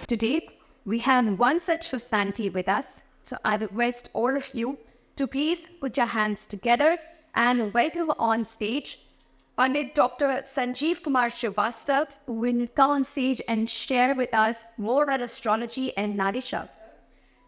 Today, we have one such personality with us. So I request all of you to please put your hands together and welcome on stage Pandit Dr. Sanjeev Kumar Srivastava, who will come on stage and share with us more about astrology and Nadi Jotish.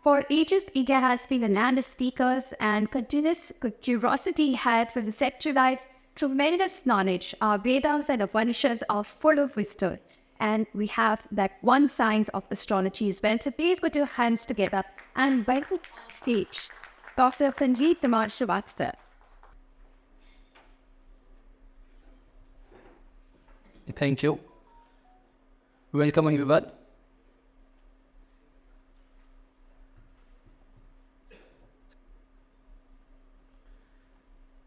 For ages, India has been a land of speakers, and continuous curiosity has conceptualized tremendous knowledge. Our Vedas and Upanishads are full of wisdom, and we have that one science of astrology as well. So please put your hands together and welcome on stage Dr. Sanjeev Kumar Srivastava. Thank you. Welcome everyone.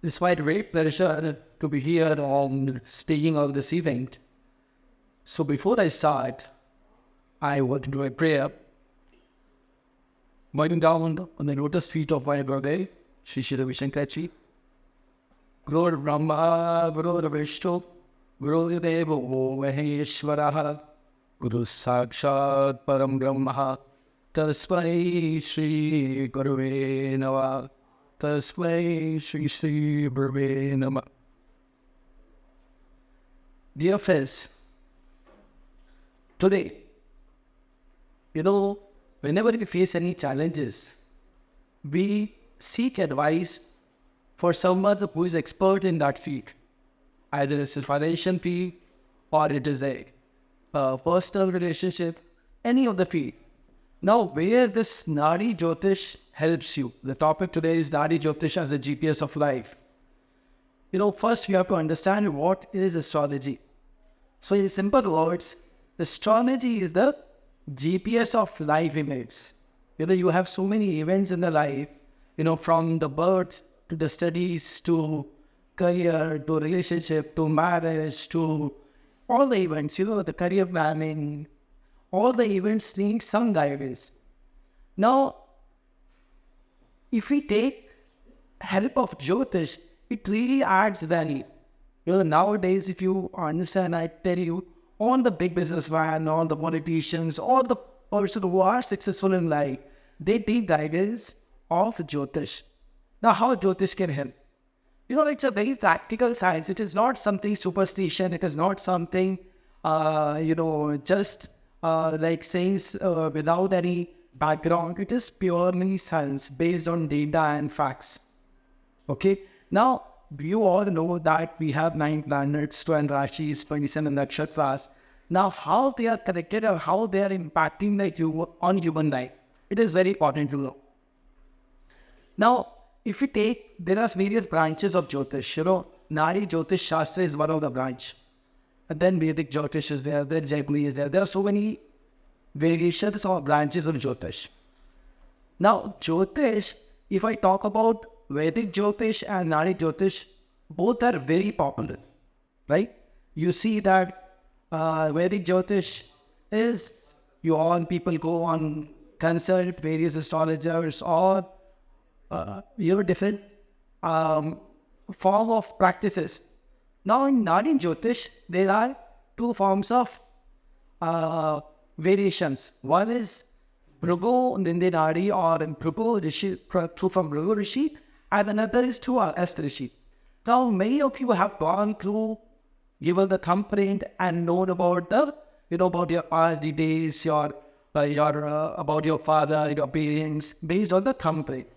It's my great pleasure to be here on staging of this event. So before I start, I want to do a prayer. Bowing down on the lotus feet of my brother, Shri Shri Ravi Shankarji. Guru Brahma, Guru Vishnu, Guru Deva Maheshwaraha, Guru Sakshat Param Brahma, Tasmai Shri Guruve Namah, Tasmai Shri Shri Guruve Namah. Dear friends, today, whenever we face any challenges, we seek advice for someone who is expert in that field. Either it's a financial field or it is a personal relationship, any of the field. Now, where this Nadi Jotish helps you. The topic today is Nadi Jotish as a GPS of life. First you have to understand what is astrology. So in simple words, astrology is the GPS of life events. You have so many events in the life, from the birth to the studies to career to relationship to marriage to all the events, the career planning, all the events need some guidance. Now, if we take help of Jyotish, it really adds value. Nowadays, if you understand, I tell you, all the big businessmen, all the politicians, all the persons who are successful in life, they take guidance of Jyotish. Now, how Jyotish can help? It's a very practical science. It is not something superstition. It is not something, just like saying without any background. It is purely science based on data and facts. Okay. Now, you all know that we have 9 planets, 12 rashis, 27 nakshatras. Now, how they are connected or how they are impacting on human life, it is very important to know. Now, if you take, there are various branches of Jyotish. Nadi Jotish Shastra is one of the branch. And then Vedic Jyotish is there, then Jaipuri is there. There are so many variations or branches of Jyotish. Now, Jyotish, if I talk about Vedic Jyotish and Nadi Jotish, both are very popular, right? You see that Vedic Jyotish is, people go on consult various astrologers or different form of practices. Now in Nadi Jotish, there are 2 forms of variations. One is Bhrigu Nindi Nadi or Bhrigu Rishi, from Bhrigu Rishi, and another is through Ast Rishi. Now many of you have gone through, given the thumbprint and known about about your past details, about your father, your parents, based on the thumbprint.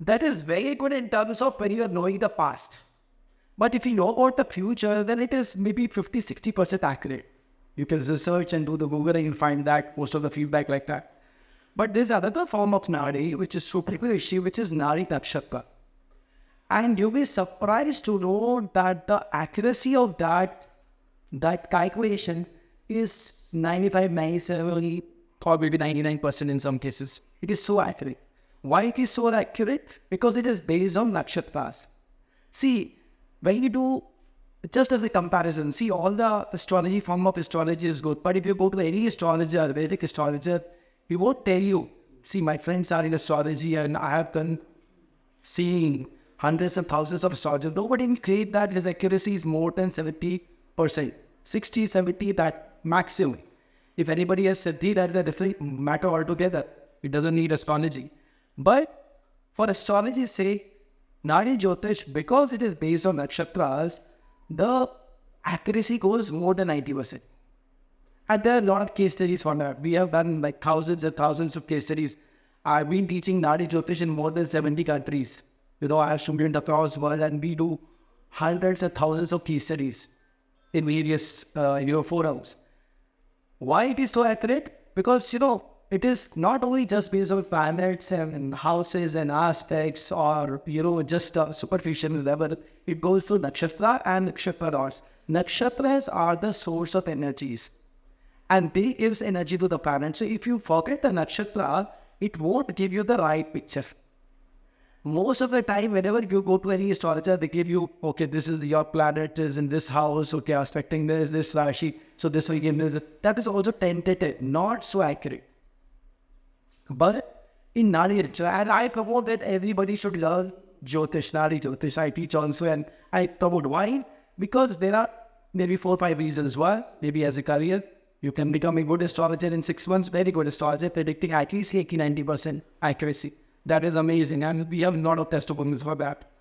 That is very good in terms of when you are knowing the past. But if you know about the future, then it is maybe 50-60% accurate. You can research and do the Google and you'll find that most of the feedback like that. But there's another form of Nadi, which is through Rishi, which is Nadi Nakshatra. And you'll be surprised to know that the accuracy of that calculation is 95, 97, or maybe 99% in some cases. It is so accurate. Why it is so accurate? Because it is based on nakshatras. See, when you do, just as a comparison, see, all the astrology, form of astrology is good. But if you go to any astrologer, Vedic astrologer, he won't tell you. See, my friends are in astrology and I have done seeing hundreds of thousands of astrologers. Nobody will claim that his accuracy is more than 70%. 60, 70, that maximum. If anybody has Siddhi, that is a different matter altogether. It doesn't need astrology. But for astrology's sake, Nadi Jotish, because it is based on nakshatras, the accuracy goes more than 90%. And there are a lot of case studies for that. We have done like thousands and thousands of case studies. I've been teaching Nadi Jotish in more than 70 countries. I have students across the world, and we do hundreds and thousands of case studies in various, forums. Why it is so accurate? Because, it is not only just based on planets and houses and aspects or, just a superficial level. It goes to nakshatra and nakshatras. Nakshatras are the source of energies, and they gives energy to the planet. So if you forget the nakshatra, it won't give you the right picture. Most of the time, whenever you go to any astrologer, they give you, okay, this is your planet is in this house, okay, aspecting this Rashi, so this will give this. That is also tentative, not so accurate. But in Nadi Jotish, and I promote that everybody should learn Jyotish, Nadi Jotish. I teach also, and I promote. Why? Because there are maybe 4 or 5 reasons why. Maybe as a career, you can become a good astrologer in 6 months, very good astrologer, predicting at least 80-90% accuracy. That is amazing, and we have a lot of testimonials for that.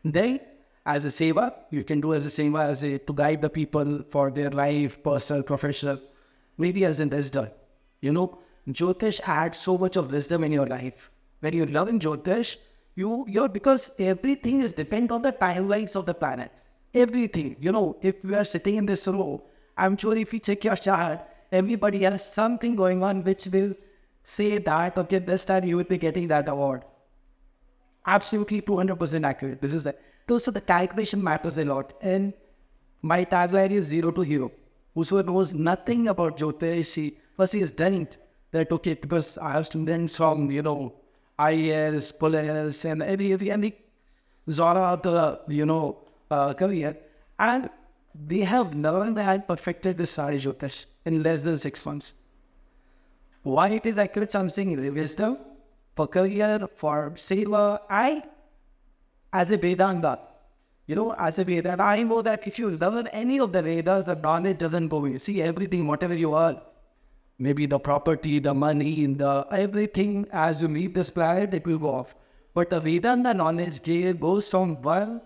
Then, as a seva, you can do as a seva to guide the people for their life, personal, professional, maybe as an wisdom. Jyotish adds so much of wisdom in your life. When you love in Jyotish, you're because everything is dependent on the timelines of the planet. Everything. If we are sitting in this row, I'm sure if you check your chart, everybody has something going on which will say that, okay, this time you will be getting that award. Absolutely 200% accurate. This is it. So the calculation matters a lot. And my tagline is 0 to hero. Whosoever knows nothing about Jyotish, first he is done it. That, okay, because I have students from, IAS, Police, and every Zora of the career. And they have learned and perfected this Nadi Jotish in less than 6 months. Why it is accurate? Something wisdom, for career, for seva. As a Vedanta, as a Vedanta, I know that if you learn any of the Vedas, the knowledge doesn't go. You see everything, whatever you are, maybe the property, the money, the everything, as you leave this planet, it will go off. But the Vedanta knowledge goes from one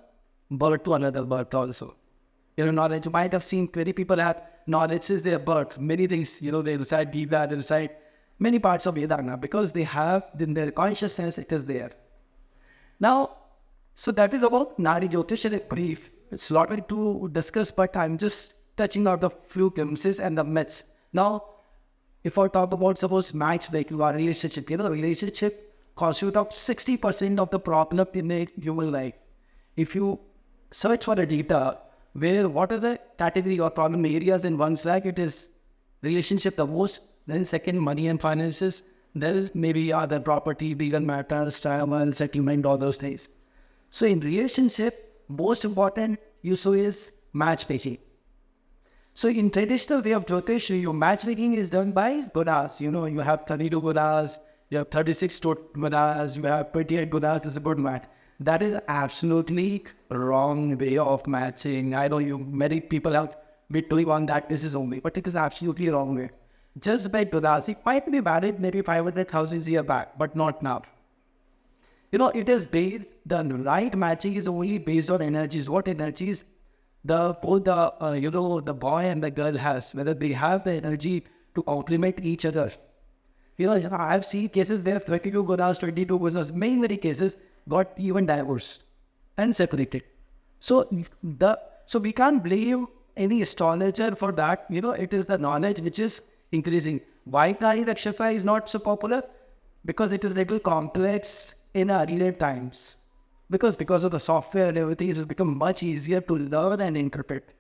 birth to another birth also. Knowledge, you might have seen many people have knowledge since their birth. Many things, they recite Gita, they recite many parts of Vedanta because they have in their consciousness, it is there. Now, so that is about Nadi Jotish in a brief. It's a lot to discuss, but I'm just touching out the few glimpses and the myths. Now, if I talk about, suppose, matchmaking or relationship, relationship constitutes of 60% of the problem in a human life. If you search for the data, what are the category or problem areas in one's life, it is relationship the most, then second, money and finances, then maybe other property, legal matters, travel, settlement, all those things. So in relationship, most important issue is matchmaking. So in traditional way of Jyotish, your matchmaking is done by gunas. You have 32 gunas, you have 36 gunas, you have 28 gunas, is a good match. That is absolutely wrong way of matching. I know many people have been doing on that basis only, but it is absolutely wrong way. Just by gunas, it might be valid maybe 500,000 years back, but not now. It is based, the right matching is only based on energies. What energies both the boy and the girl has, whether they have the energy to complement each other. I have seen cases where 32 gunas, 22 gunas, many cases got even divorced and separated. So we can't blame any astrologer for that. It is the knowledge which is increasing. Why Nadi Nakshatra is not so popular? Because it is a little complex in earlier times. Because of the software and everything, it has become much easier to learn and interpret.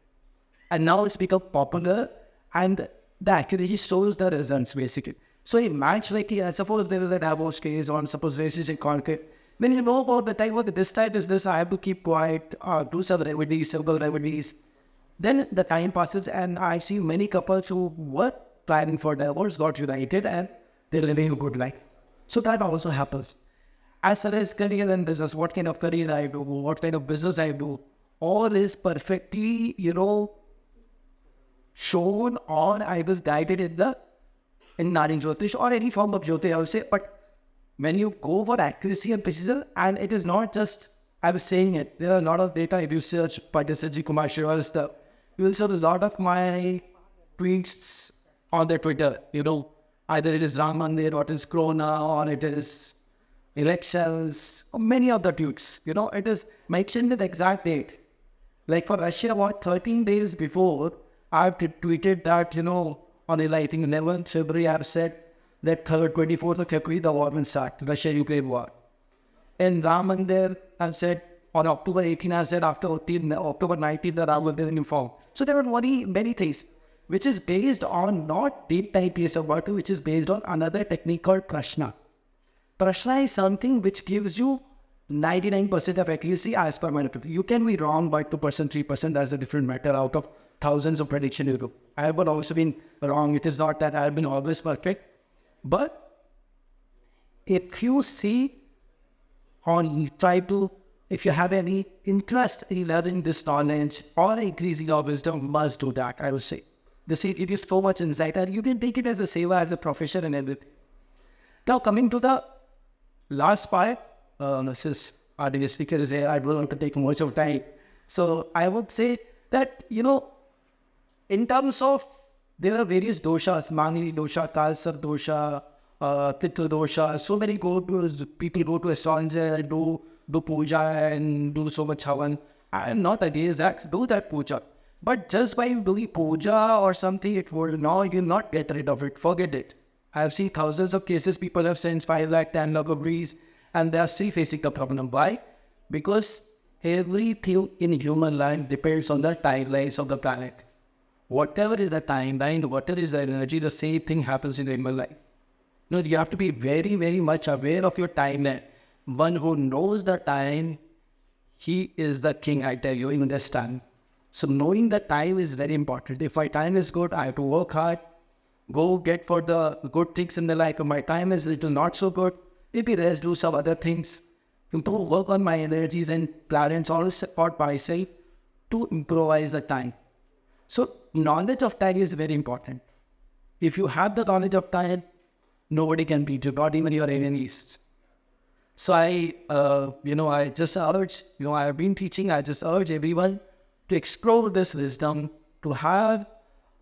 And now it's become popular, and the accuracy shows the results basically. So in matchmaking, I suppose there is a divorce case, or suppose relationship conflict. When you know about the type of this type is this, I have to keep quiet, do some remedies, several remedies. Then the time passes, and I see many couples who were planning for divorce got united, and they living a good life. So that also happens. As far as career and business, what kind of career I do, what kind of business I do, all is perfectly, shown, or I was guided in the in Nadi Jotish or any form of Jyoti, I would say. But when you go for accuracy and precision, and it is not just, I was saying it, there are a lot of data. If you search Pandit Sanjeev Kumar Srivastava, you will see a lot of my tweets on their Twitter. Either it is Ram Mandir, or it is Corona, or it is elections, or many other tweets. It is mentioned the exact date. Like for Russia, about 13 days before, I've tweeted that, on I think 11th February, I've said that 24th of February, the war will start, Russia-Ukraine war. In Ram Mandir, I've said on October 18, I've said after October 19, the Ram Mandir will form. So there were many things, which is based on not date type piece of work, which is based on another technique called Prashna. Prashna is something which gives you 99% of accuracy as per my opinion. You can be wrong by 2%, 3%, that's a different matter out of thousands of prediction you do. I have also been wrong. It is not that I have been always perfect. But if you see if you have any interest in learning this knowledge or increasing your wisdom, must do that, I would say. It gives so much insight, and you can take it as a seva, as a profession and everything. Now coming to the last part, this is our dear speaker is here, I don't want to take much of time. So I would say that, in terms of, there are various doshas, Mani dosha, Kalsar dosha, Titra dosha, so many people go to Astrologer, do puja and do so much havan. I am not against that, do that puja. But just by doing puja or something, you'll not get rid of it, forget it. I have seen thousands of cases, people have sent 5 lakh, 10 lakh rupees, and they are still facing the problem. Why? Because everything in human life depends on the timelines of the planet. Whatever is the timeline, whatever is the energy, the same thing happens in human life. You have to be very, very much aware of your timeline. One who knows the time, he is the king, I tell you, in this time. So knowing the time is very important. If my time is good, I have to work hard, go get for the good things in the life. If my time is little not so good, maybe rest, do some other things. Improve, work on my energies and planets, all support myself to improvise the time. So knowledge of time is very important. If you have the knowledge of time, nobody can beat you, not even your enemies. So I just urge, I have been teaching, I just urge everyone to explore this wisdom, to have,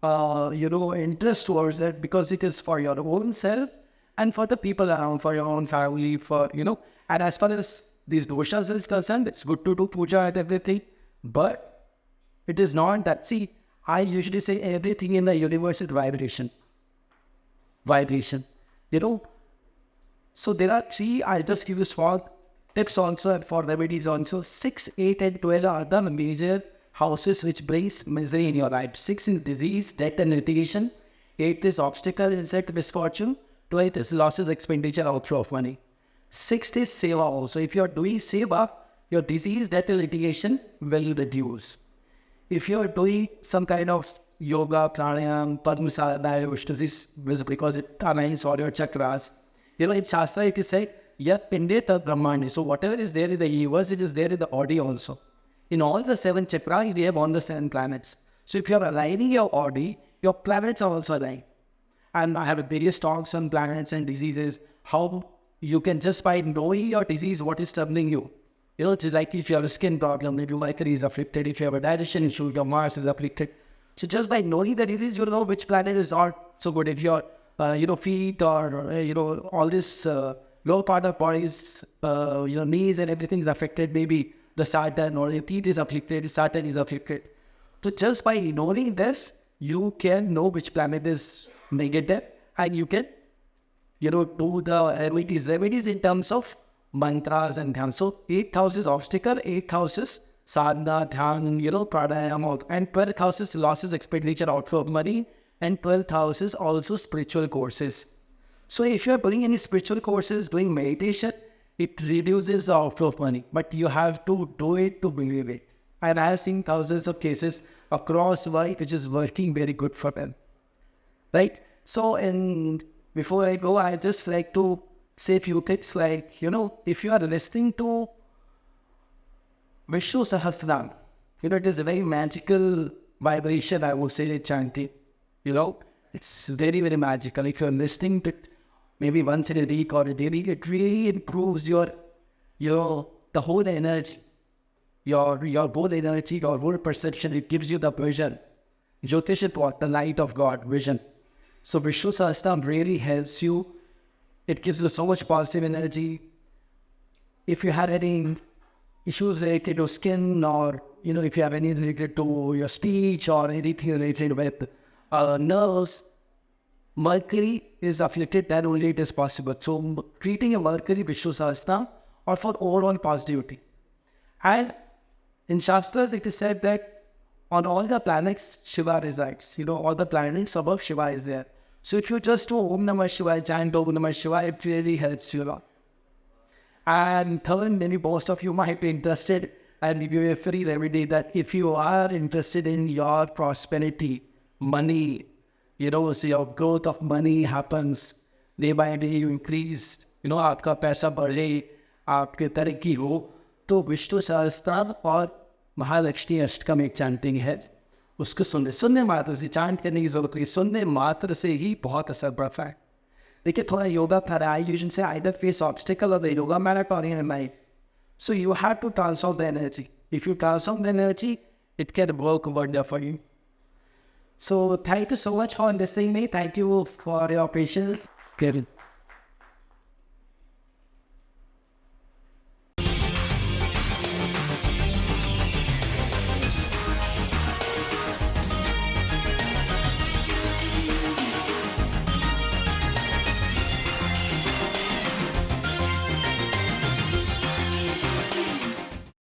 interest towards it, because it is for your own self and for the people around, for your own family, and as far as these doshas is concerned, it's good to do puja and everything, but it is not that, I usually say everything in the universe is vibration. So there are 3, I'll just give you small tips also and for remedies also. 6, 8 and 12 are the major houses which brings misery in your life. 6 is disease, death and litigation. 8 is obstacle, insect, misfortune. 12 is losses, expenditure, outflow of money. 6 is seva also. If you are doing seva, your disease, death and litigation will reduce. If you are doing some kind of yoga, pranayam, padmasana, which because it aligns all your chakras. In Shastra it is said, Yat Pinde Tad Brahmani. So whatever is there in the universe, it is there in the body also. In all the 7 chakras, we have on the 7 planets. So if you are aligning your body, your planets are also aligned. And I have various talks on planets and diseases, how you can just by knowing your disease, what is troubling you. It's like if you have a skin problem, maybe your Mercury is afflicted. If you have a digestion issue, your Mars is afflicted. So just by knowing the disease, you'll know which planet is not so good. If your feet or, all this lower part of bodies, knees and everything is affected, maybe the Saturn or your teeth is afflicted, Saturn is afflicted. So just by knowing this, you can know which planet is negative and you can, do the remedies in terms of mantras and dhyan. So 8th house is obstacle, 8th house is sadhana, dhyan, pranayama, and 12th house is losses, expenditure, outflow of money, and 12th house is also spiritual courses. So if you are doing any spiritual courses, doing meditation, it reduces the outflow of money, but you have to do it to believe it. And I have seen thousands of cases across the world which is working very good for them. Right? So, and before I go, I just like to say a few things like, if you are listening to Vishnu Sahasranam, it is a very magical vibration, I would say, chanting, It's very, very magical. If you're listening to it maybe once in a week or a daily, it really improves the whole energy, your whole energy, your whole perception. It gives you the vision. Jyotish is what? The light of God, vision. So Vishnu Sahasranam really helps you. It gives you so much positive energy. If you have any issues related to skin, or if you have any related to your speech or anything related with nerves, Mercury is afflicted, then only it is possible. So treating a Mercury Vishnu Sahasranam or for overall positivity. And in Shastras it is said that on all the planets Shiva resides. All the planets above Shiva is there. So if you just do Om Namah Shivaya, chant Om Namah Shivaya, it really helps you a lot. And third, most of you might be interested, and give you a free remedy that if you are interested in your prosperity, money, so your growth of money happens, day by day you increase, आपका पैसा बढ़े, आपके तरक्की हो, तो विष्णु सहस्त्रनाम और महालक्ष्मी अष्टकम एक chanting है, उसको सुनने मात्र से, चांट करने की जरूरत नहीं, सुनने मात्र से ही बहुत असर पड़ता है. देखिए थोड़ा योगा प्राणायाम से either face obstacle or the yoga marathon in life. So you have to transform the energy. If you transform the energy, it can work wonder for you. So thank you so much for listening me. Thank you for your patience. Kevin.